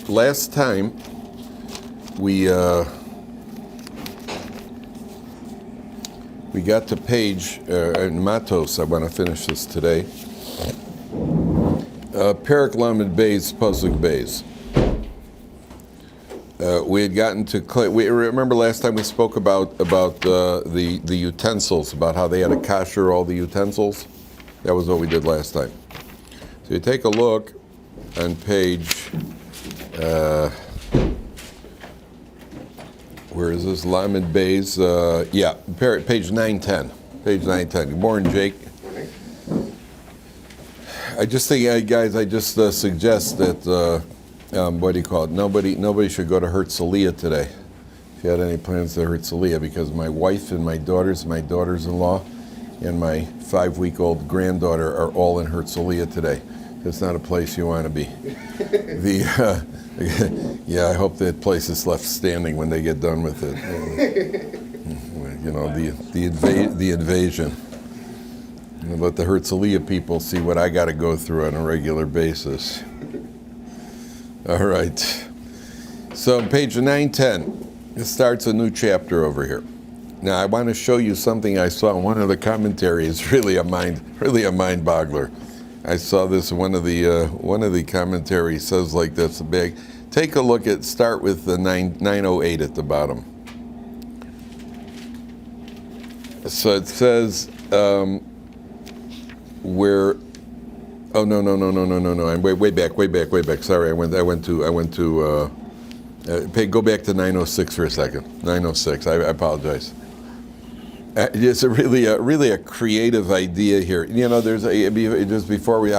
last time we got to page in Mattos. I want to finish this today. Perek Lamed Beis, Pasuk Beis. We had gotten to. We remember last time we spoke about the utensils, about how they had to kasher all the utensils. That was what we did last time. So you take a look on page. Where is this? Lamed Beis. Page 910. Page 910. Good morning, Jake. I just think, guys, I just suggest that. What do you call it? Nobody should go to Herzliya today. If you had any plans to Herzliya, because my wife and my daughters-in-law, and my 5-week-old granddaughter are all in Herzliya today. It's not a place you want to be. I hope that place is left standing when they get done with it. The invasion. Let the Herzliya people see what I got to go through on a regular basis. All right. So on page 910, it starts a new chapter over here. Now I want to show you something I saw in one of the commentaries. Really a mind boggler. I saw this in one of the commentaries says like this. Take a look at. Start with the 908 at the bottom. So it says where. Oh no! I'm way back. Sorry, I went to. Go back to 906 for a second. 906. I apologize. It's really a creative idea here. There's just before we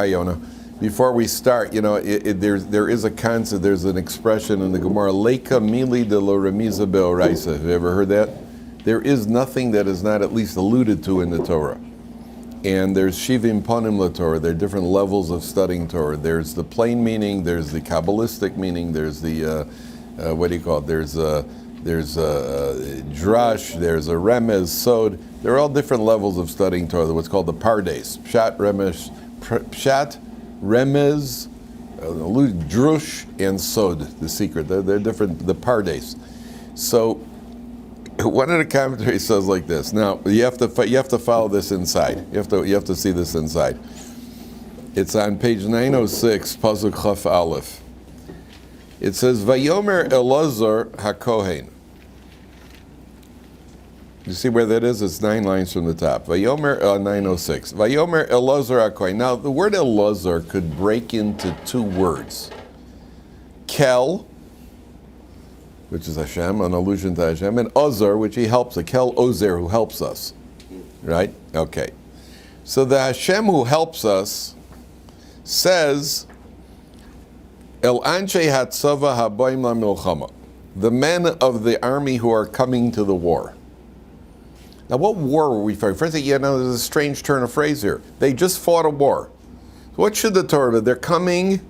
start. There is a concept. There's an expression in the Gemara. Leika mili de lo remiza beoraisa. Have you ever heard that? There is nothing that is not at least alluded to in the Torah. And there's shivim panim laTorah. There are different levels of studying Torah. There's the plain meaning. There's the kabbalistic meaning. There's the There's drush. There's a remez, sod. There are all different levels of studying Torah. What's called the pardes, pshat, remez, drush, and sod. The secret. They're different. The pardes. So. One of the commentaries says like this. Now you have to follow this inside. You have to see this inside. It's on page 906, pasuk chaf aleph. It says Vayomer Elazar hakohen. You see where that is? It's 9 lines from the top. Vayomer 906. Vayomer Elazar hakohen. Now the word Elazar could break into 2 words. Kel, which is Hashem, an allusion to Hashem, and Ozer, which he helps, a Kel Ozer, who helps us. Right? Okay. So the Hashem who helps us says, El Anshe Hatzava Habayim LaMilchama, the men of the army who are coming to the war. Now what war were we fighting? First, there's a strange turn of phrase here. They just fought a war. What should the Torah be? They're coming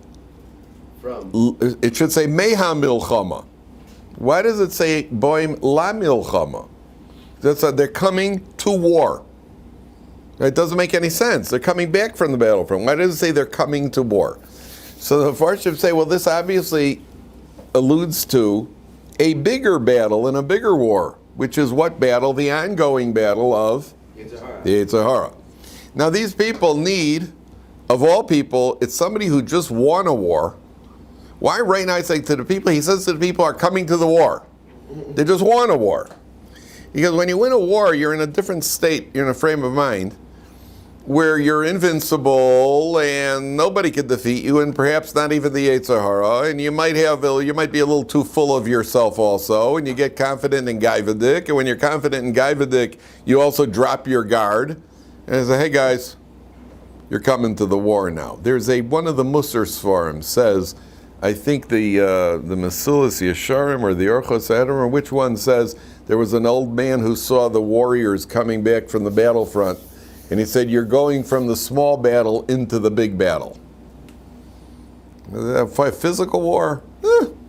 from. It should say Meha Milchama. Why does it say Boim La Milchama? They're coming to war. It doesn't make any sense. They're coming back from the battlefront. Why does it say they're coming to war? So the Farshim say, well, this obviously alludes to a bigger battle and a bigger war, which is what battle? The ongoing battle of the yetzer hara. Now these people need, of all people, it's somebody who just won a war. Why right now I say to the people, he says to the people are coming to the war. They just won a war. Because when you win a war, you're in a different state, you're in a frame of mind where you're invincible and nobody can defeat you, and perhaps not even the yetzer hara, and you might be a little too full of yourself also, and you get confident in gaivadik, and when you're confident in gaivadik, you also drop your guard, and say, hey guys, you're coming to the war now. There's one of the Musar Sfarim says, I think the Mesilas Yesharim or the Orchos Adam, or which one says, there was an old man who saw the warriors coming back from the battlefront, and he said, you're going from the small battle into the big battle. Physical war?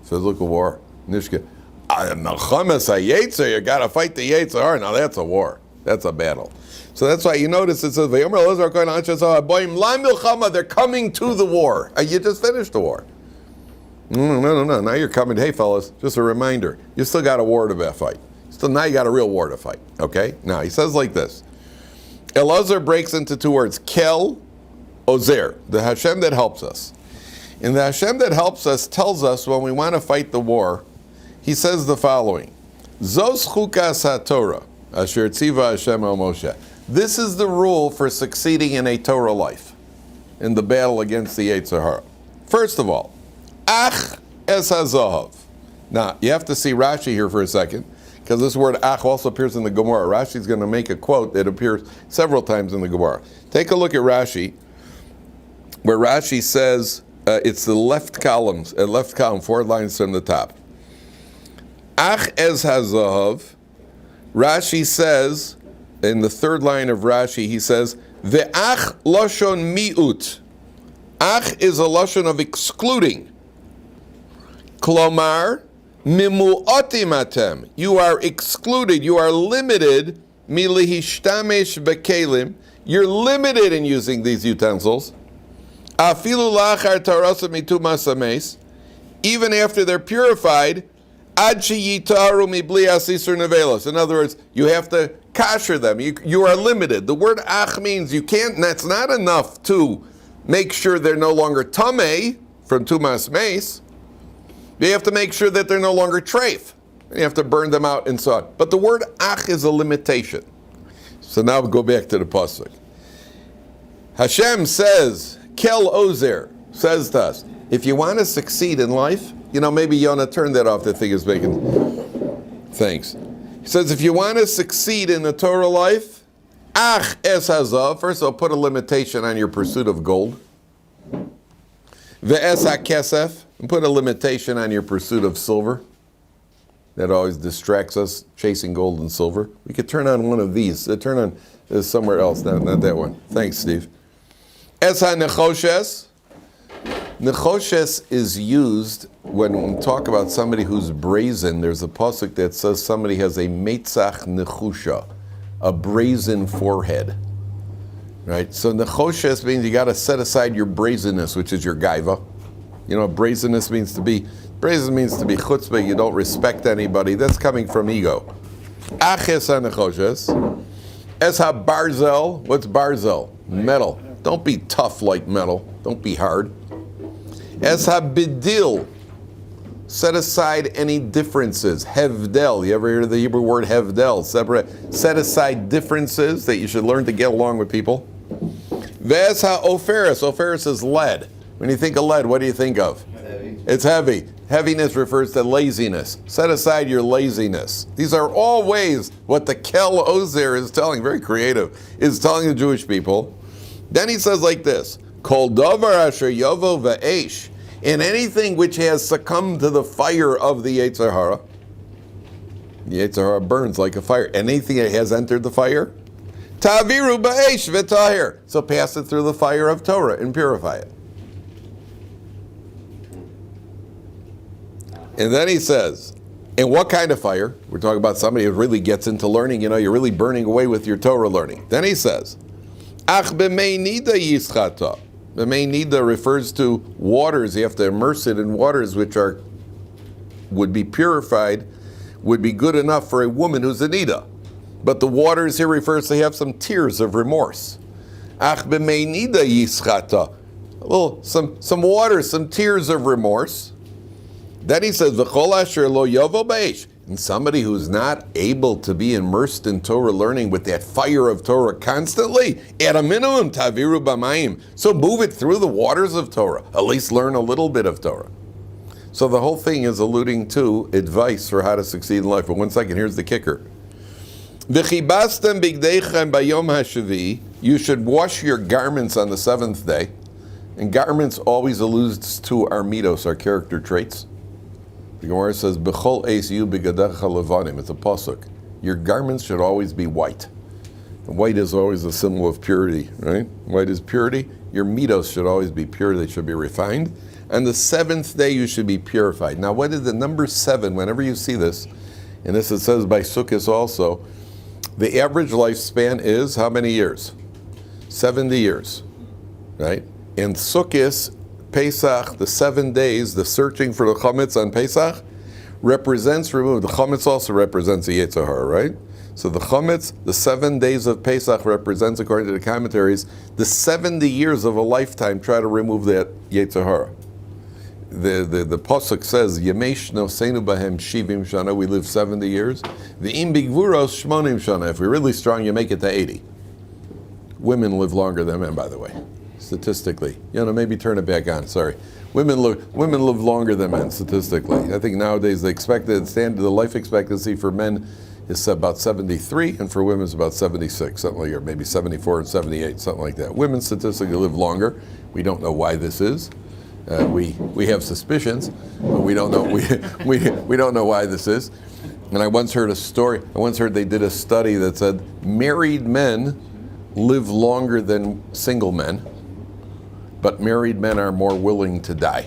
Physical war. Nishka. You got to fight the yetzer hara. Now that's a war. That's a battle. So that's why you notice it says, they're coming to the war. You just finished the war. No. Now you're coming, hey fellas, just a reminder. You still got a war to fight. Now you got a real war to fight, okay? Now he says like this. Elazar breaks into two words, Kel, Ozer, the Hashem that helps us. And the Hashem that helps us tells us when we want to fight the war, he says the following, Zos chukas haTorah, asher tziva Hashem al Moshe. This is the rule for succeeding in a Torah life, in the battle against the yetzer hara. First of all, ach es hazahav. Now, you have to see Rashi here for a second, because this word ach also appears in the Gemara. Rashi's going to make a quote that appears several times in the Gemara. Take a look at Rashi, where Rashi says, it's the left column, 4 lines from the top. Ach es hazahav, Rashi says, in the 3rd line of Rashi, he says, Ve'ach lashon mi'ut. Ach is a lashon of excluding. Klomar, mimu'atim atem. You are excluded, you are limited, milihishtamesh bekelim. You're limited in using these utensils. Afilu lachar tarasa mitumas ames. Even after they're purified, ad sheyitaru mibli asisur nevelos. In other words, you have to kasher them. You are limited. The word ach means you can't, that's not enough to make sure they're no longer tameh from tumas meis. You have to make sure that they're no longer treif. You have to burn them out and so on. But the word ach is a limitation. So now we go back to the pasuk. Hashem says, Kel Ozer, says to us, if you want to succeed in life, maybe Yonah turned that off, that thing is making. Thanks. He says, if you want to succeed in the Torah life, ach es hazav, first of all, put a limitation on your pursuit of gold. Ve'es hakesef, and put a limitation on your pursuit of silver. That always distracts us, chasing gold and silver. We could turn on one of these. Turn on this somewhere else, not that one. Thanks, Steve. Es ha-nechoshes. Nechoshes is used when we talk about somebody who's brazen. There's a pasuk that says somebody has a metzach nechusha, a brazen forehead. Right? So nechoshes means you got to set aside your brazenness, which is your gaiva. Brazenness means to be chutzpah. You don't respect anybody. That's coming from ego. Aches ha-nechoshes. Es ha-barzel. What's barzel? Metal. Don't be tough like metal. Don't be hard. Es ha-bidil. Set aside any differences. Hevdel. You ever hear the Hebrew word hevdel? Set aside differences that you should learn to get along with people. Ves ha-oferis. Oferis is lead. When you think of lead, what do you think of? Heavy. It's heavy. Heaviness refers to laziness. Set aside your laziness. These are all ways what the Kel Ozer is telling, very creative, is telling the Jewish people. Then he says like this, Kol davar asher yovo va'esh, in anything which has succumbed to the fire of the yetzer hara. The yetzer hara burns like a fire. Anything that has entered the fire, taviru ba'esh v'tahir. So pass it through the fire of Torah and purify it. And then he says, and what kind of fire? We're talking about somebody who really gets into learning. You're really burning away with your Torah learning. Then he says, Ach b'mei nida yischata. B'mei nida refers to waters. You have to immerse it in waters which would be purified, would be good enough for a woman who's a nida. But the waters here refers to have some tears of remorse. Ach b'mei nida yischata. Some water, some tears of remorse. Then he says, V'chol asher lo yovo b'esh. And somebody who's not able to be immersed in Torah learning with that fire of Torah constantly, at a minimum, taviru b'mayim. So move it through the waters of Torah. At least learn a little bit of Torah. So the whole thing is alluding to advice for how to succeed in life. But 1 second, here's the kicker. V'chibastem bigdeichem bayom hashavi. You should wash your garments on the 7th day. And garments always alludes to our mitos, our character traits. The Gemara says, "B'chol eis yu b'gadecha levanim." It's a pasuk. Your garments should always be white. And white is always a symbol of purity, right? White is purity. Your mitos should always be pure. They should be refined. And the 7th day you should be purified. Now, what is the number 7? Whenever you see this, and this it says by Sukkot also, the average lifespan is how many years? 70 years, right? And Sukkot Pesach, the 7 days, the searching for the chametz on Pesach, represents remove. The chametz also represents the yetzer hara, right? So the chametz, the 7 days of Pesach represents, according to the commentaries, the 70 years of a lifetime. Try to remove that yetzer hara. The pasuk says, "Yemesh noseinu bahem shivim shana." We live 70 years. V'im bigvuros shmonim shana. If we're really strong, you make it to 80. Women live longer than men, by the way, statistically. Maybe turn it back on. Sorry, women live longer than men statistically. I think nowadays the life expectancy for men is about 73, and for women is about 76, something like, or maybe 74 and 78, something like that. Women statistically live longer. We don't know why this is. We have suspicions, but we don't know. We don't know why this is. And I once heard a story. I once heard they did a study that said married men live longer than single men, but married men are more willing to die.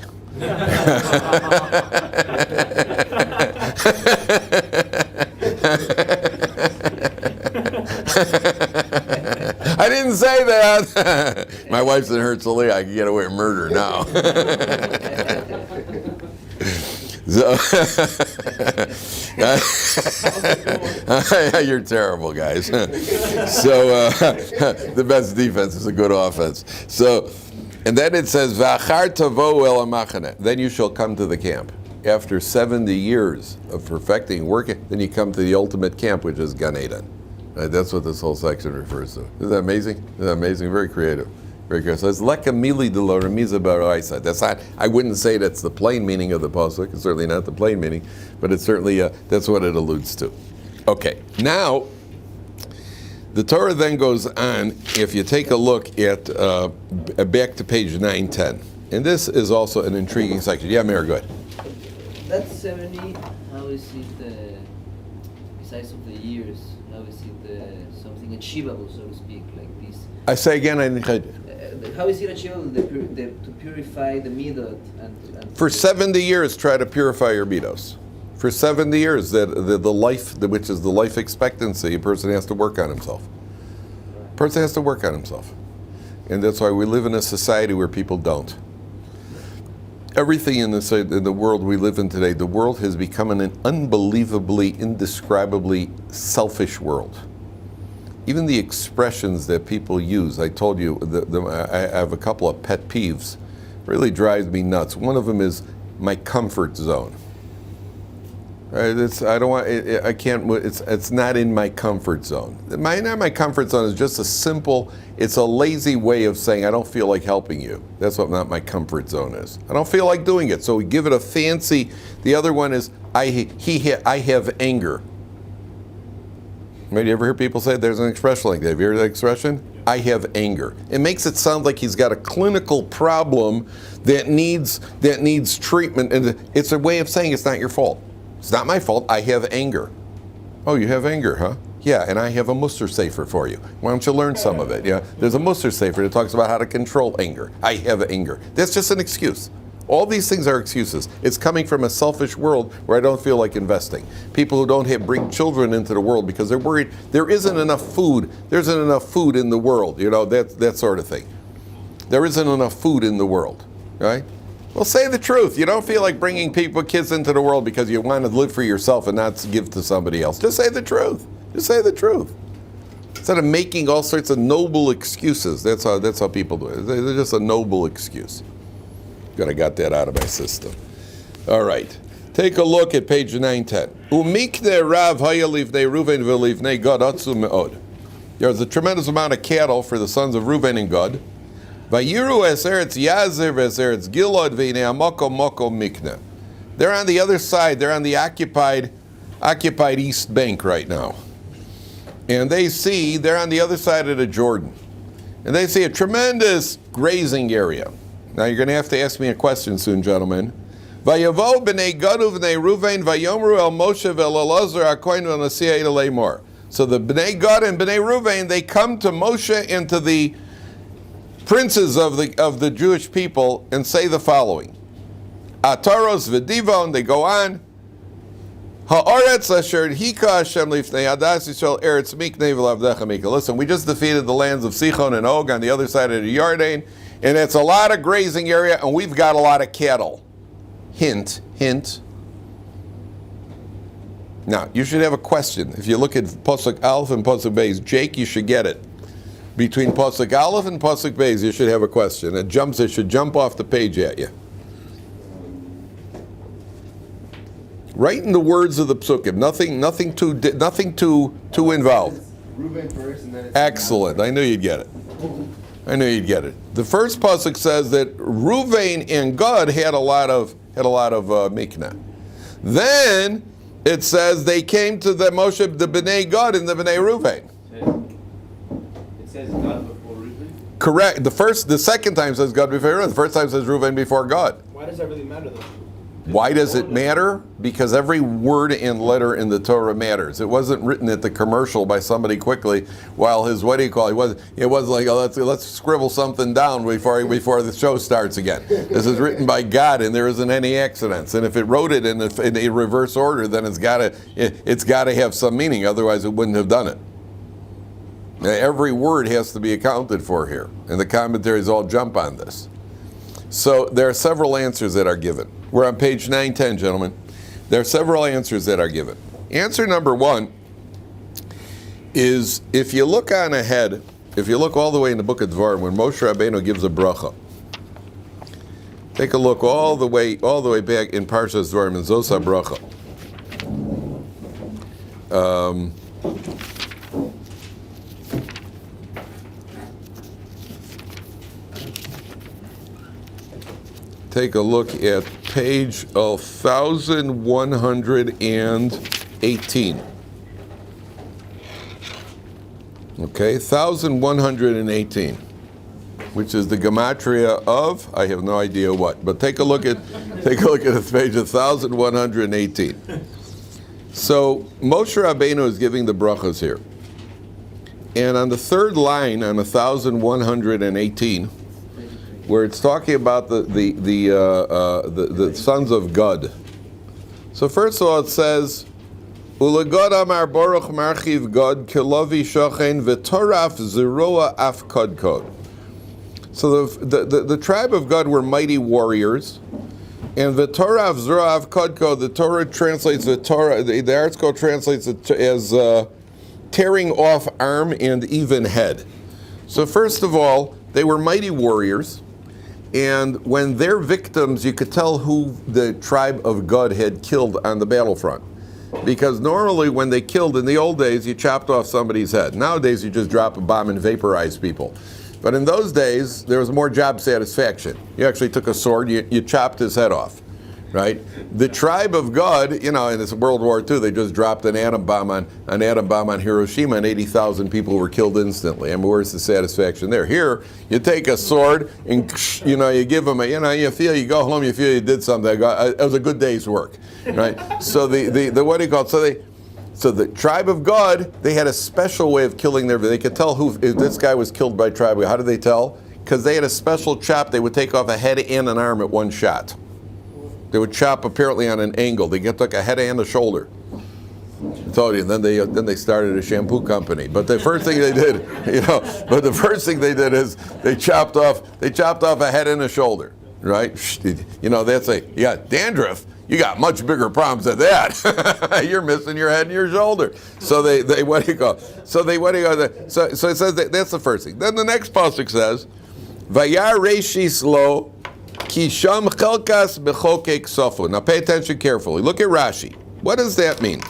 I didn't say that. My wife's in Herzliya. I can get away with murder now. You're terrible, guys. So the best defense is a good offense. So, and then it says, "V'achar tavo el hamachane." Then you shall come to the camp. After 70 years of perfecting, working, then you come to the ultimate camp, which is Gan Eden. Right? That's what this whole section refers to. Isn't that amazing? Isn't that amazing? Very creative. Very creative. So it's lekamili de lo remiza baraisa. That's not. I wouldn't say that's the plain meaning of the pasuk. It's certainly not the plain meaning, but it's certainly that's what it alludes to. Okay. Now, the Torah then goes on. If you take a look at back to page 910, and this is also an intriguing section. Yeah, Mayor, go ahead. That's 70. How is it besides of the years? How is it something achievable, so to speak, like this? I say again, I didn't. How is it achievable to purify the midot? And For 70 years, try to purify your midos. For 70 years, the life, which is the life expectancy, a person has to work on himself. A person has to work on himself. And that's why we live in a society where people don't. Everything in the world we live in today, the world has become an unbelievably, indescribably selfish world. Even the expressions that people use, I told you, I have a couple of pet peeves, really drives me nuts. One of them is my comfort zone. Right? It's not in my comfort zone. Not my comfort zone is just it's a lazy way of saying I don't feel like helping you. That's what not my comfort zone is. I don't feel like doing it, so we give it a fancy. The other one is I have anger. Maybe you ever hear people say there's an expression like that? Have you heard that expression? I have anger. It makes it sound like he's got a clinical problem that needs treatment, and it's a way of saying it's not your fault. It's not my fault. I have anger. Oh, you have anger, huh? Yeah, and I have a Muster Sefer for you. Why don't you learn some of it? Yeah, there's a Muster Sefer that talks about how to control anger. I have anger. That's just an excuse. All these things are excuses. It's coming from a selfish world where I don't feel like investing. People who don't bring children into the world because they're worried there isn't enough food. There isn't enough food in the world. That sort of thing. There isn't enough food in the world, right? Well, say the truth. You don't feel like bringing kids into the world because you want to live for yourself and not give to somebody else. Just say the truth. Just say the truth. Instead of making all sorts of noble excuses. That's how people do it. They're just a noble excuse. Good, I got that out of my system. All right. Take a look at page 910. Umikne Rav Hayalivne Reuven v'Livnei Gad atzu me'od. There's a tremendous amount of cattle for the sons of Reuben and Gad. Vayiru es eretz Yazer v'es eretz Gilad v'inei amakom makom mikne. They're on the other side. They're on the occupied East Bank right now. And they're on the other side of the Jordan. And they see a tremendous grazing area. Now you're going to have to ask me a question soon, gentlemen. Vayavo b'nei Gad u'b'nei Reuven vayomru el Moshe ve'el Elazar ha'kohen v'nasiya lemor. So the b'nei Gad and b'nei Reuven, they come to Moshe and to the princes of the Jewish people and say the following. Ataros v'divon, they go on. Ha'aretz asher hika Hashem lifnei hadas Yisrael eretz miknei v'lavdecha mika. Listen, we just defeated the lands of Sichon and Og on the other side of the Yarden, And it's a lot of grazing area, and we've got a lot of cattle. Hint, hint. Now, you should have a question. If you look at Pasuk Aleph and Pasuk Beis, Jake, you should get it. Between Pasuk Aleph and Pasuk Beis, you should have a question. It should jump off the page at you. Right in the words of the psukim. Nothing too involved. Reuben first, and then it's Excellent. I knew you'd get it. I knew you'd get it. The first pasuk says that Reuben and Gad had a lot of mikna. Then it says they came to the Moshe, the Bnei Gad and the Bnei Reuben. It says God before Reuben. Correct. The second time says Gad before Reuben. The first time says Reuben before Gad. Why does that really matter though? Why does it matter? Because every word and letter in the Torah matters. It wasn't written at the commercial by somebody quickly while his, what do you call it? It wasn't like, oh, let's scribble something down before the show starts again. This is written by God, and there isn't any accidents. And if it wrote it in a reverse order, then it's got to have some meaning. Otherwise, it wouldn't have done it. Now, every word has to be accounted for here, and the commentaries all jump on this. So there are several answers that are given. We're on page 910, gentlemen. There are several answers that are given. Answer number one is, if you look on ahead, if you look all the way in the book of Dvarim, when Moshe Rabbeinu gives a bracha, take a look all the way back in Parsha's Dvarim, in Zosa bracha. Take a look at page 1118. Okay, 1118, which is the gematria of, I have no idea what, but take a look at the page 1118. So Moshe Rabbeinu is giving the brachas here, and on the third line on 1118. Where it's talking about the sons of Gad. So first of all, it says, "Ulegad amar baruch marchiv Gad kilavi shachen v'toraf zeroa af kadkod." So the tribe of Gad were mighty warriors, and v'toraf zeroa af kadkod. The Torah translates the article translates it as tearing off arm and even head. So first of all, they were mighty warriors. And when they're victims, you could tell who the tribe of Gad had killed on the battlefront. Because normally when they killed, in the old days, you chopped off somebody's head. Nowadays, you just drop a bomb and vaporize people. But in those days, there was more job satisfaction. You actually took a sword, you chopped his head off, right? The tribe of Gad, in this World War II, they just dropped an atom bomb on Hiroshima, and 80,000 people were killed instantly. I mean, where's the satisfaction there? Here, you take a sword and you give them you go home, you feel you did something. It was a good day's work, right? So the what do you call it? So the tribe of Gad, they had a special way of killing they could tell if this guy was killed by tribe. How did they tell? Because they had a special chop. They would take off a head and an arm at one shot. They would chop apparently on an angle. They took a head and a shoulder. I told you. And then they started a shampoo company. But the first thing they did, is they chopped off a head and a shoulder, right? You got dandruff. You got much bigger problems than that. You're missing your head and your shoulder. So they what do you call? So it says that's the first thing. Then the next pasuk says, "Vayar reishis lo." Kisham chelkas bechokek sofu. Now pay attention carefully. Look at Rashi. What does that mean?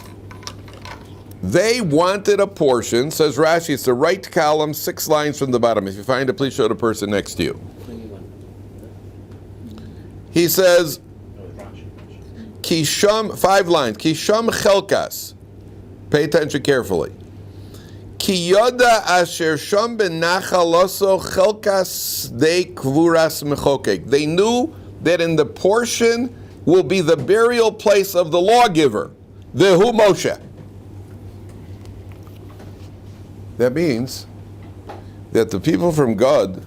They wanted a portion, says Rashi, it's the right column, 6 lines from the bottom. If you find it, please show the person next to you. 21. He says, Kisham, 5 lines. Kisham chelkas. Pay attention carefully. Ki yoda asher sham benachaloso chelkas de kvuras mechokek. They knew that in the portion will be the burial place of the lawgiver, the Hu Moshe. That means that the people from Gad,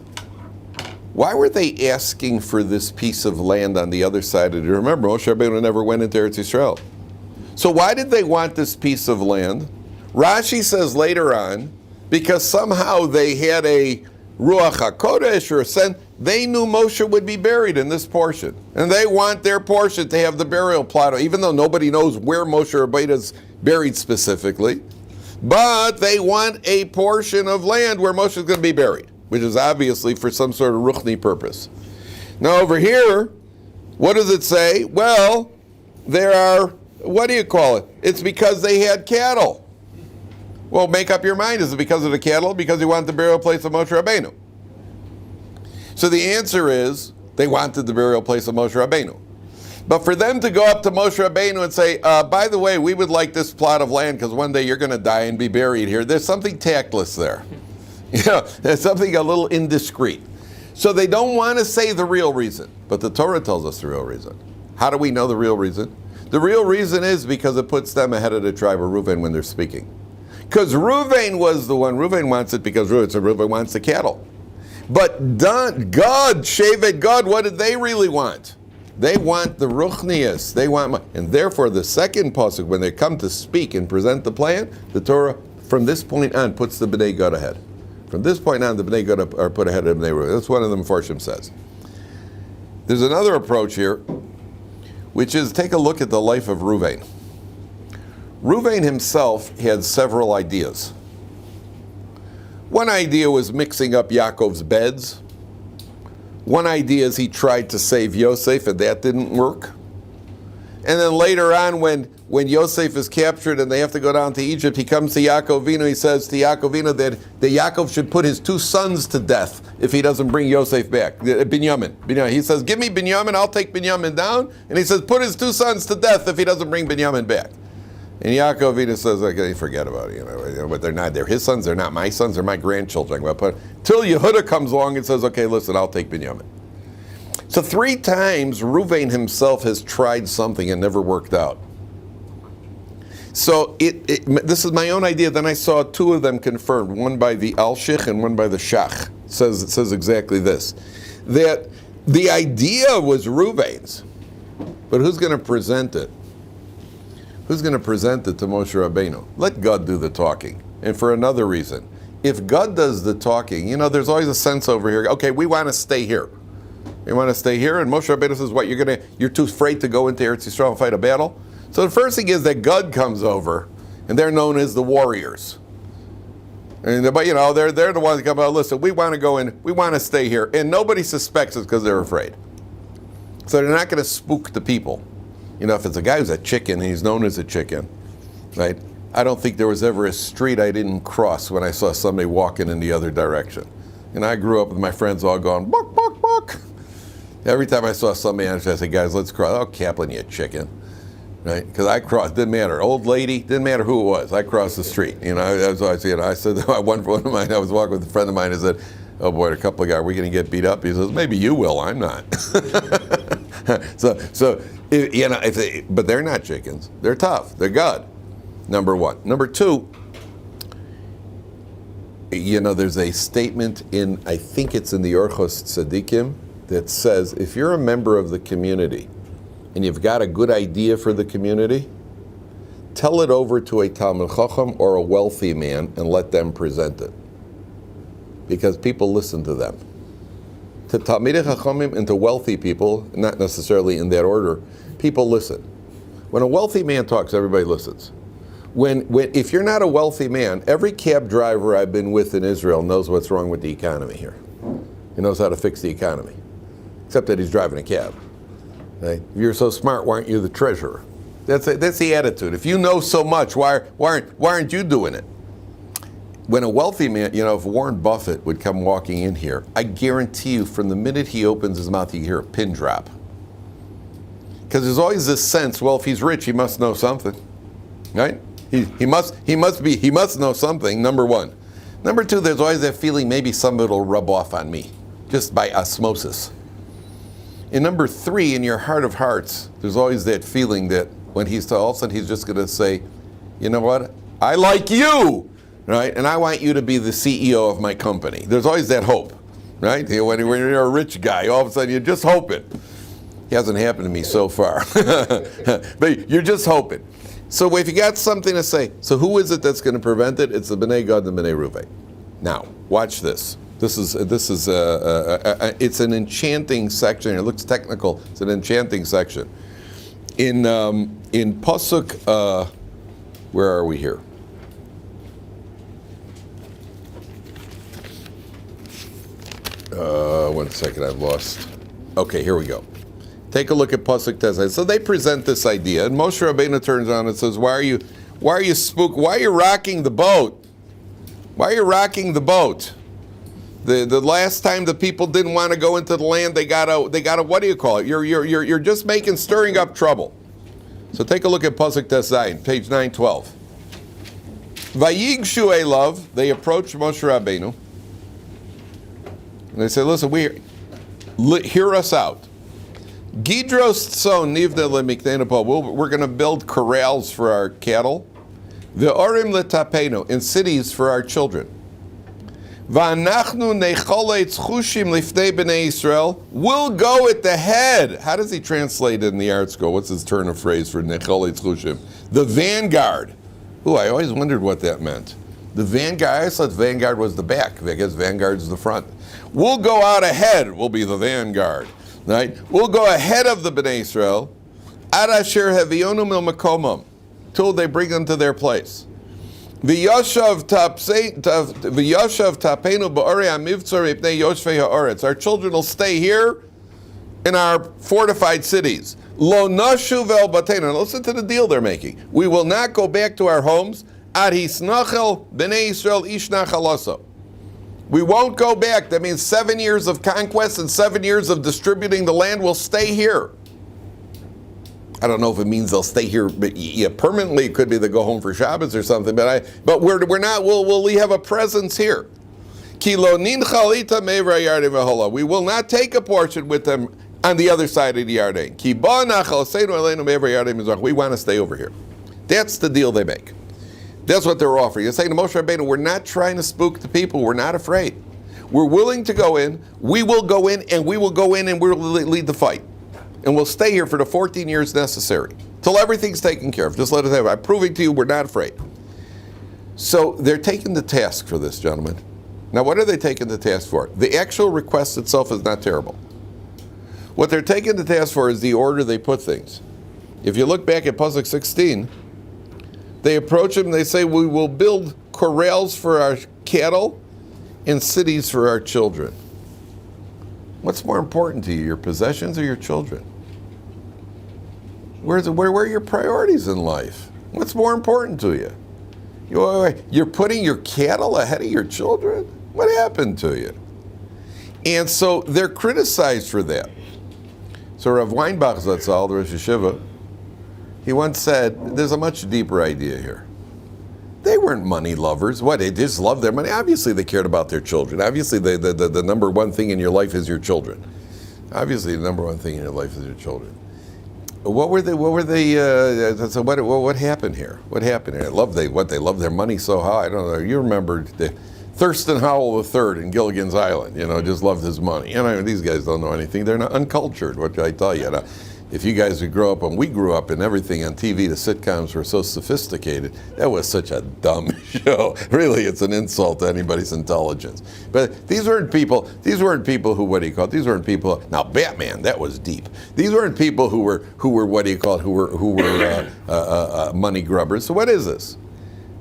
why were they asking for this piece of land on the other side of it? Remember, Moshe Rabbeinu never went into Eretz Yisrael. So why did they want this piece of land? Rashi says later on, because somehow they had a Ruach HaKodesh, or ascend, they knew Moshe would be buried in this portion. And they want their portion to have the burial plot, even though nobody knows where Moshe Rabbeinu is buried specifically. But they want a portion of land where Moshe is going to be buried, which is obviously for some sort of ruchni purpose. Now over here, what does it say? Well, there are, what do you call it? It's because they had cattle. Well, make up your mind. Is it because of the cattle? Because he wanted the burial place of Moshe Rabbeinu? So the answer is, they wanted the burial place of Moshe Rabbeinu. But for them to go up to Moshe Rabbeinu and say, by the way, we would like this plot of land because one day you're going to die and be buried here, there's something tactless there. There's something a little indiscreet. So they don't want to say the real reason, but the Torah tells us the real reason. How do we know the real reason? The real reason is because it puts them ahead of the tribe of Reuben when they're speaking. Because Reuben was the one, Reuben wants it because Reuben wants the cattle. But God, Shevet God, what did they really want? They want the ruchnius. They want, and therefore the second pasuk, when they come to speak and present the plan, the Torah from this point on puts the Bnei Gad ahead. From this point on, the Bnei Gad are put ahead of the Bnei Reuben. That's one of the Mefarshim says. There's another approach here, which is take a look at the life of Reuben. Reuben himself had several ideas. One idea was mixing up Yaakov's beds. One idea is he tried to save Yosef, and that didn't work. And then later on, when Yosef is captured and they have to go down to Egypt, he comes to Yaakov Avinu. He says to Yaakov Avinu that Yaakov should put his two sons to death if he doesn't bring Yosef back. Binyamin. He says, give me Binyamin, I'll take Binyamin down. And he says, put his two sons to death if he doesn't bring Binyamin back. And Yaakov Avinu says, okay, forget about it, but they're not. They're his sons. They're not my sons. They're my grandchildren. But till Yehuda comes along and says, okay, listen, I'll take Binyamin. So 3 times Reuven himself has tried something and never worked out. So this is my own idea. Then I saw 2 of them confirmed, one by the Al-Shich and one by the Shach. It says exactly this, that the idea was Reuven's, but who's going to present it? Who's going to present it to Moshe Rabbeinu? Let God do the talking. And for another reason, if God does the talking, there's always a sense over here, okay, we want to stay here. We want to stay here, and Moshe Rabbeinu says, what, you're too afraid to go into Eretz Yisrael and fight a battle? So the first thing is that God comes over, and they're known as the warriors. But they're the ones that come out, listen, we want to go in, we want to stay here. And nobody suspects it because they're afraid. So they're not going to spook the people. If it's a guy who's a chicken, and he's known as a chicken, right? I don't think there was ever a street I didn't cross when I saw somebody walking in the other direction. And I grew up with my friends all going, buck, buck, buck. Every time I saw somebody, I said, guys, let's cross. Oh, Kaplan, you chicken. Right? Because I crossed, didn't matter. Old lady, didn't matter who it was. I crossed the street. I said, one of mine, I was walking with a friend of mine, and said, oh boy, a couple of guys, we're going to get beat up. He says, maybe you will, I'm not. But they're not chickens. They're tough. They're God. Number 1. Number 2, there's a statement in, I think it's in the Orchos Tzadikim, that says, if you're a member of the community and you've got a good idea for the community, tell it over to a Talmid Chacham or a wealthy man and let them present it. Because people listen to them. To Talmidei Chachamim and to wealthy people, not necessarily in that order, people listen. When a wealthy man talks, everybody listens. If you're not a wealthy man, every cab driver I've been with in Israel knows what's wrong with the economy here. He knows how to fix the economy, except that he's driving a cab. Right? If you're so smart, why aren't you the treasurer? That's the attitude. If you know so much, why aren't you doing it? When a wealthy man, if Warren Buffett would come walking in here, I guarantee you from the minute he opens his mouth, you hear a pin drop. Because there's always this sense, well, if he's rich, he must know something, right? He must know something, number 1. Number 2, there's always that feeling maybe somebody will rub off on me, just by osmosis. And number 3, in your heart of hearts, there's always that feeling that when all of a sudden he's just going to say, you know what, I like you, right? And I want you to be the CEO of my company. There's always that hope, right? When you're a rich guy, all of a sudden you're just hoping. It hasn't happened to me so far. But you're just hoping. So if you got something to say, so who is it that's going to prevent it? It's the Bnei Gad and the Bnei Reuven. Now, watch this. This is it's an enchanting section. It looks technical. It's an enchanting section. In pasuk, where are we here? One second, I've lost. Okay, here we go. Take a look at pasuk Tezai. So they present this idea, and Moshe Rabbeinu turns on and says, "Why are you rocking the boat? Why are you rocking the boat? The last time the people didn't want to go into the land, they got a what do you call it? You're just stirring up trouble." So take a look at pasuk Tezai, page 912. Vayigshu elav, they approach Moshe Rabbeinu. And they say, "Listen, hear us out. Gidros son nivna lemiknena po. We're going to build corrals for our cattle. Ve'orim letapenu, in cities for our children. Va'anachnu necholetz chushim lifnei bnei Yisrael. We'll go at the head." How does he translate it in the art school? What's his turn of phrase for necholetz chushim? The vanguard. Ooh, I always wondered what that meant. The vanguard. I always thought vanguard was the back. I guess vanguard's the front. We'll go out ahead. We'll be the vanguard, right? We'll go ahead of the Bnei Israel, ad asher hevionu mil makomam, till they bring them to their place. V'yoshav tapenu ba'orei hamivtzor ipnei yoshvei ha'oretz. Our children will stay here in our fortified cities. Lo nashu vel batenu. Listen to the deal they're making. We will not go back to our homes. Ad hisnachel Bnei Yisrael ish nachaloso. We won't go back. That means 7 years of conquest and 7 years of distributing the land. Will stay here. I don't know if it means they'll stay here permanently. It could be they go home for Shabbos or something. But we're not. We'll have a presence here. We will not take a portion with them on the other side of the Yarden. We want to stay over here. That's the deal they make. That's what they're offering. They're saying to Moshe Rabbeinu, we're not trying to spook the people. We're not afraid. We're willing to go in. We will go in, and we will go in, and we'll lead the fight. And we'll stay here for the 14 years necessary, till everything's taken care of. Just let us have it. I'm proving to you we're not afraid. So they're taking the task for this, gentlemen. Now, what are they taking the task for? The actual request itself is not terrible. What they're taking the task for is the order they put things. If you look back at pasuk 16, they approach him and they say, "We will build corrals for our cattle and cities for our children." What's more important to you, your possessions or your children? Where are your priorities in life? What's more important to you? You're putting your cattle ahead of your children? What happened to you? And so they're criticized for that. So Rav Weinbach Zatzal, the Rosh Yeshiva, he once said, there's a much deeper idea here. They weren't money lovers. What, they just loved their money? Obviously they cared about their children. Obviously the number one thing in your life is your children. Obviously the number one thing in your life is your children. What happened here? What happened here? They loved their money so high. I don't know. You remember Thurston Howell III in Gilligan's Island, just loved his money. These guys don't know anything. They're not uncultured, what I tell you. If you guys would grow up, and we grew up, and everything on TV, the sitcoms were so sophisticated, that was such a dumb show. Really, it's an insult to anybody's intelligence. But these weren't people who, these weren't people, now Batman, that was deep. These weren't people who were money grubbers. So what is this?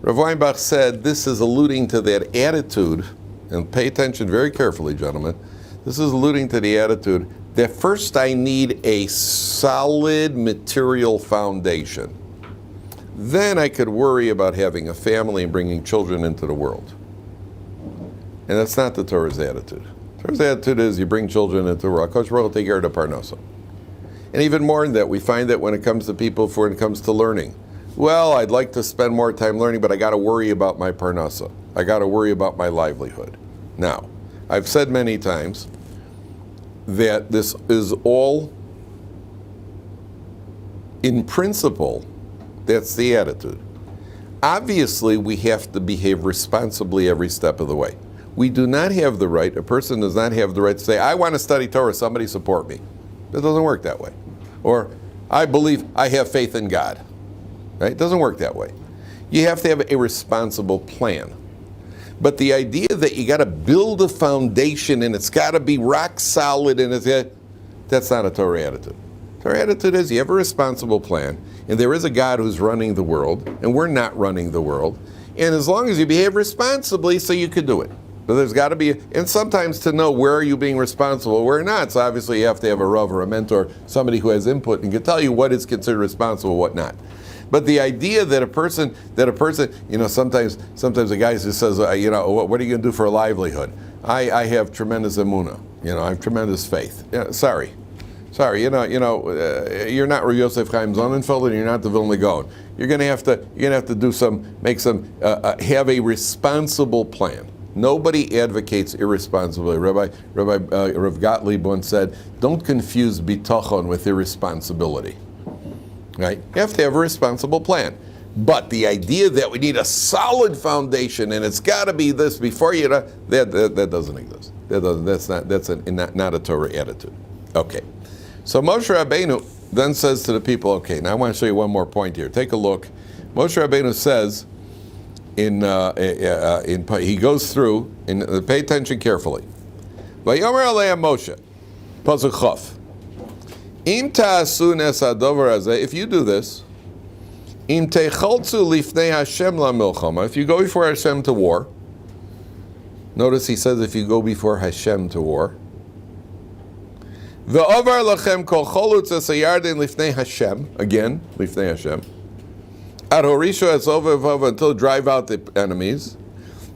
Rav Weinbach said this is alluding to that attitude, and pay attention very carefully, gentlemen. This is alluding to the attitude that first I need a solid material foundation. Then I could worry about having a family and bringing children into the world. And that's not the Torah's attitude. The Torah's attitude is you bring children into the world. Kosh Baruch will take care of the parnasa. And even more than that, we find that when it comes to people, when it comes to learning. Well, I'd like to spend more time learning, but I got to worry about my parnasa. I got to worry about my livelihood. Now, I've said many times that this is all, in principle, that's the attitude. Obviously, we have to behave responsibly every step of the way. We do not have the right, a person does not have the right to say, I want to study Torah, somebody support me. It doesn't work that way. Or, I have faith in God. Right? It doesn't work that way. You have to have a responsible plan. But the idea that you got to build a foundation and it's got to be rock solid and that's not a Torah attitude. Torah attitude is you have a responsible plan, and there is a God who's running the world, and we're not running the world. And as long as you behave responsibly, so you could do it. But there's got to be, and sometimes to know where are you being responsible, where not. So obviously you have to have a rav or a mentor, somebody who has input and can tell you what is considered responsible, what not. But the idea that a person, sometimes a guy just says, what are you going to do for a livelihood? I have tremendous emunah. I have tremendous faith. Sorry, you're not Rabbi Yosef Chaim Sonnenfeld, and you're not the Vilna Gaon. You're going to have to have a responsible plan. Nobody advocates irresponsibly. Rav Gottlieb once said, "Don't confuse bitachon with irresponsibility." Right? You have to have a responsible plan. But the idea that we need a solid foundation and it's got to be this before that doesn't exist. That's not a Torah attitude. Okay. So Moshe Rabbeinu then says to the people, okay, now I want to show you one more point here. Take a look. Moshe Rabbeinu says, he goes through, and pay attention carefully. Vayomer Alei Moshe, Pasuk Chaf. Im ta'asu nes hadover hazeh, if you do this, im techoltzu lifnei Hashem lamilchama, if you go before Hashem to war. Notice he says if you go before Hashem to war. Ve'ovar lachem kol cholutz es hayarden lifnei Hashem, again, lifnei Hashem. Ad horisho es over until drive out the enemies.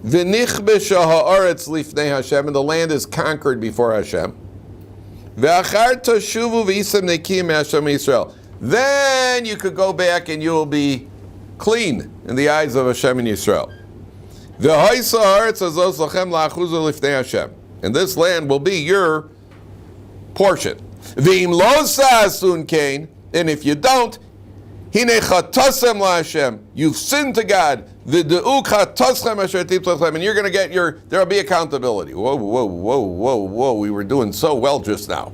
V'nichbesha ha'aretz lifnei Hashem, and the land is conquered before Hashem. Ve'achar toshuvu v'isem nekim Hashem Yisrael. Then you could go back and you will be clean in the eyes of Hashem and Yisrael. Ve'hoisa ha'aretz azos lachem la'achuzu lifnei Hashem, and this land will be your portion. V'im lo sa'asun kain, and if you don't, hine chatasem la'Hashem, you've sinned to God. V'de'u chataschem asher titzlachem, and you're going to get there'll be accountability. Whoa, we were doing so well just now.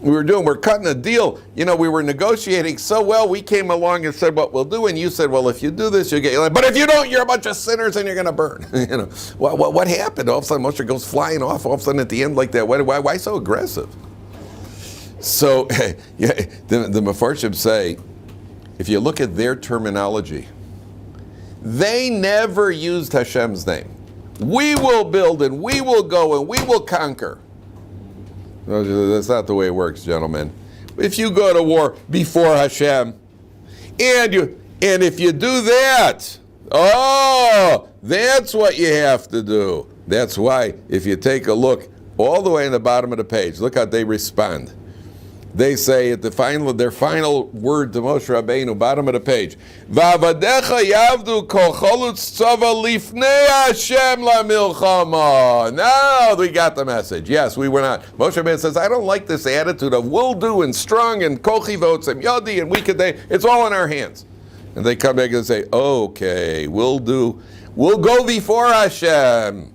We're cutting a deal. We were negotiating so well, we came along and said what we'll do, and you said, well, if you do this, you'll get, but if you don't, you're a bunch of sinners and you're going to burn. What happened? All of a sudden, Moshe goes flying off, all of a sudden at the end like that. Why so aggressive? So, the Mefarshim say, if you look at their terminology, they never used Hashem's name. We will build and we will go and we will conquer. That's not the way it works, gentlemen. If you go to war before Hashem, and if you do that, that's what you have to do. That's why, if you take a look all the way in the bottom of the page, look how they respond. They say at their final word to Moshe Rabbeinu, bottom of the page, V'avadecha yavdu kol cholutz tzava lifnei Hashem lamilchama. Now we got the message. Yes, we were not. Moshe Rabbeinu says, I don't like this attitude of we'll do and strong and kochi votzim yadi and we could day. It's all in our hands. And they come back and say, okay, we'll go before Hashem.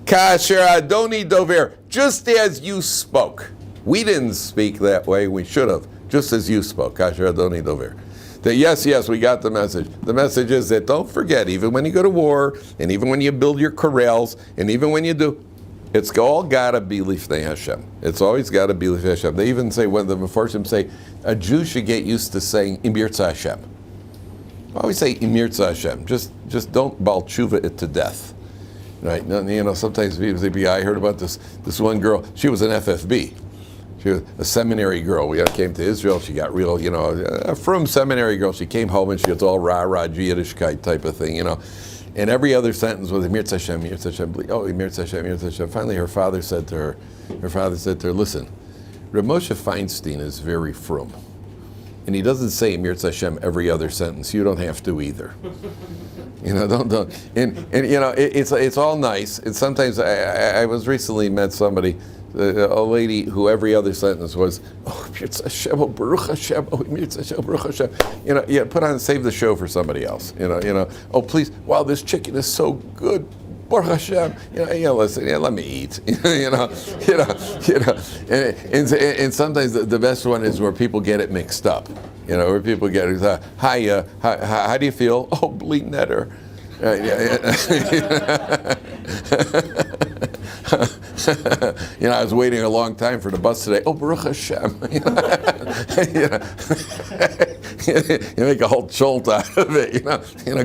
Kasher Adoni Dover, just as you spoke. We didn't speak that way. We should have, just as you spoke. Kasher Adoni Dover. That yes, we got the message. The message is that don't forget, even when you go to war, and even when you build your corrals, and even when you do, it's all got to be lifnei Hashem. It's always got to be lifnei Hashem. They even say, when the Mefarshim say, a Jew should get used to saying im yirtzeh Hashem. I always say im yirtzeh Hashem. Just don't bal tshuva it to death. Right? Sometimes people say, I heard about this one girl. She was an FFB. She was a seminary girl. We came to Israel. She got real, a frum seminary girl. She came home and she was all rah-rah Yiddishkeit type of thing, And every other sentence was Mir Hashem, Mir Hashem. Oh, Mir Hashem, Mir Hashem. Finally, her father said to her, listen, Reb Moshe Feinstein is very frum. And he doesn't say Mir Hashem every other sentence. You don't have to either. Don't. And it's all nice. And sometimes I was recently met somebody, a lady who every other sentence was, oh, Mirz Hashem, oh, Baruch Hashem, oh, Mirz Hashem, Baruch Hashem. Put on, save the show for somebody else. Oh, please, wow, this chicken is so good. Baruch Hashem, listen, let me eat. And sometimes the best one is where people get it mixed up. Where people get it, hi, how do you feel? Oh, bleed netter. I was waiting a long time for the bus today. Oh, Baruch Hashem. You make a whole jolt out of it.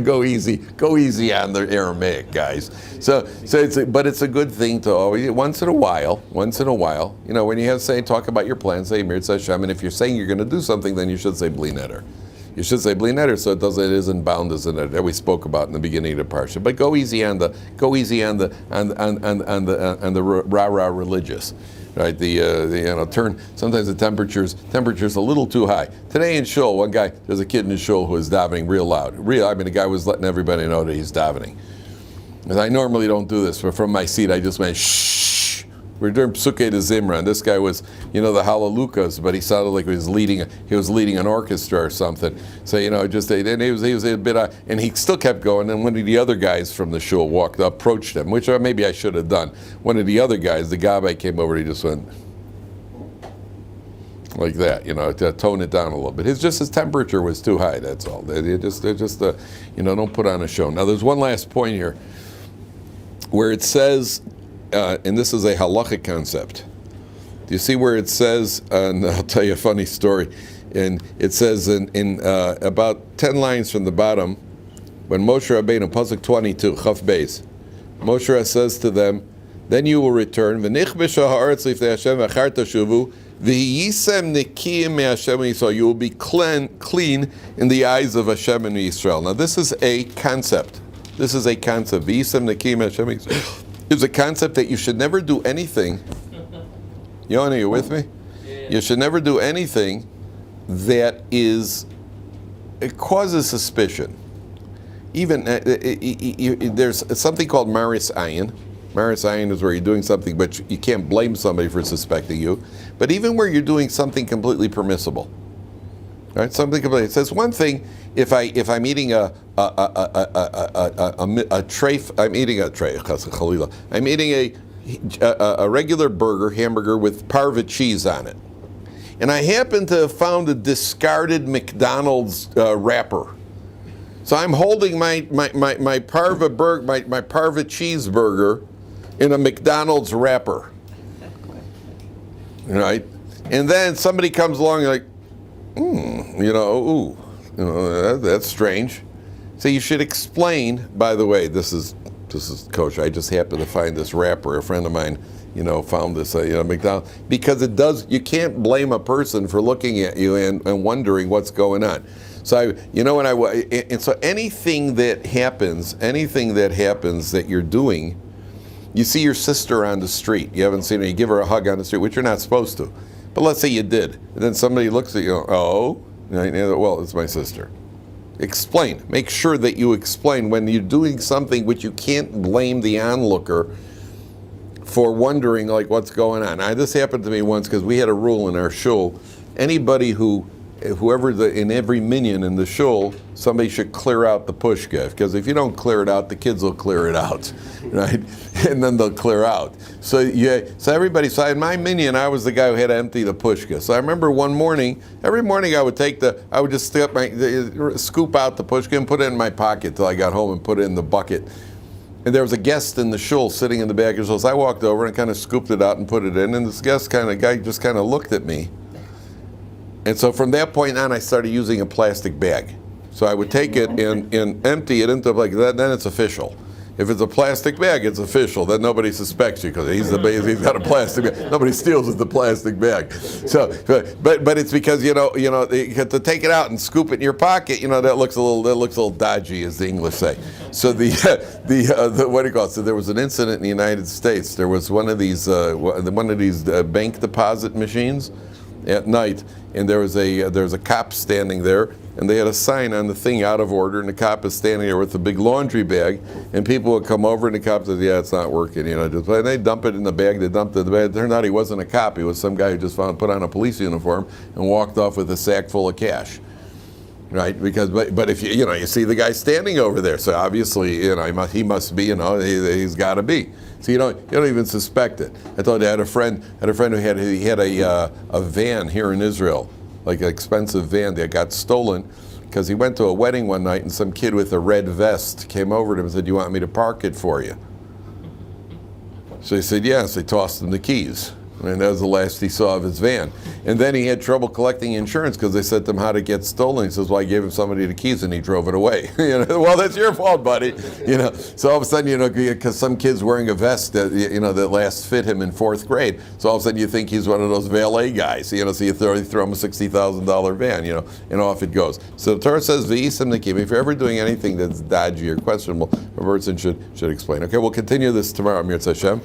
Go easy on the Aramaic guys. So it's a good thing to always once in a while. When you have talk about your plans, say Mir Hashem, and if you're saying you're going to do something, then you should say Bli Neder. You should say Bli Neder, so it isn't bound as a neder that we spoke about in the beginning of the parsha. But go easy on the rah religious, right? Sometimes the temperature's a little too high. Today in shul, there's a kid in the shul who was davening real loud. The guy was letting everybody know that he's davening. And I normally don't do this, but from my seat I just went shh. We're doing Psukei de Zimra, and this guy was, the Halalukas, but he sounded like he was leading an orchestra or something. So, and he was a bit, and he still kept going. And one of the other guys from the shul approached him, which maybe I should have done. One of the other guys, the Gabbai, came over. He just went like that, to tone it down a little bit. His temperature was too high. That's all. They just don't put on a show. Now, there's one last point here, where it says. And this is a halachic concept. Do you see where it says, and I'll tell you a funny story, and it says in about 10 lines from the bottom, when Moshe Rabbeinu, Pasuk 22, Chaf Beis, Moshe says to them, then you will return, v'nichbisha ha'aretz lifnei Hashem v'achar tashuvu, v'yisem nikiyim me'Hashem v'Yisrael, you will be clean in the eyes of Hashem and Yisrael. Now this is a concept. V'yisem nikiyim me'Hashem v'Yisrael. It's a concept that you should never do anything. Yoni, you with me? Yeah. You should never do anything that it causes suspicion. Even there's something called Maris Ayin. Maris Ayin is where you're doing something, but you can't blame somebody for suspecting you. But even where you're doing something completely permissible, right? Something completely. It says one thing. If I'm eating a tray, I'm eating a regular hamburger with parva cheese on it, and I happen to have found a discarded McDonald's wrapper. So I'm holding my parva cheeseburger in a McDonald's wrapper, right? And then somebody comes along and that's strange. So you should explain. By the way, this is kosher. I just happened to find this wrapper. A friend of mine, found this, McDonald's, because it does. You can't blame a person for looking at you and wondering what's going on. So so anything that happens that you're doing, you see your sister on the street. You haven't seen her. You give her a hug on the street, which you're not supposed to. But let's say you did, and then somebody looks at you. Oh. Well, it's my sister. Explain. Make sure that you explain when you're doing something which you can't blame the onlooker for wondering what's going on. This happened to me once because we had a rule in our shul. Anybody in every minyan in the shul, somebody should clear out the pushka, because if you don't clear it out, the kids will clear it out, right? And then they'll clear out. So in my minyan, I was the guy who had to empty the pushka. So I remember every morning I would just scoop out the pushka and put it in my pocket till I got home and put it in the bucket. And there was a guest in the shul sitting in the back of the shul. So I walked over and kind of scooped it out and put it in, and this guy just kind of looked at me. And so from that point on, I started using a plastic bag. So I would take it and empty it into that. Then it's official. If it's a plastic bag, it's official. Then nobody suspects you because he's got a plastic bag. Nobody steals with the plastic bag. So, but it's because to take it out and scoop it in your pocket, that looks a little dodgy, as the English say. So the what do you call it? So there was an incident in the United States. There was one of these bank deposit machines at night, and there was a cop standing there, and they had a sign on the thing, out of order, and the cop is standing there with a big laundry bag, and people would come over, and the cop says, yeah, it's not working, and they dump it in the bag. They dumped it in the bag. It turned out he wasn't a cop. He was some guy who just put on a police uniform and walked off with a sack full of cash, right? Because but if you see the guy standing over there, so obviously he must be, he's got to be. So you don't even suspect it. I told you I had a friend who had a van here in Israel, like an expensive van that got stolen because he went to a wedding one night and some kid with a red vest came over to him and said, "You want me to park it for you?" So he said, yes, they tossed him the keys. And that was the last he saw of his van. And then he had trouble collecting insurance because they said to him how to get stolen. He says, well, I gave him somebody the keys and he drove it away. Well, that's your fault, buddy. So all of a sudden, because some kid's wearing a vest that, that last fit him in 4th grade. So all of a sudden you think he's one of those valet guys. So you throw him a $60,000 van, and off it goes. So the Torah says, V'isem Nekim. If you're ever doing anything that's dodgy or questionable, a person should explain. Okay, we'll continue this tomorrow, Mir Hashem.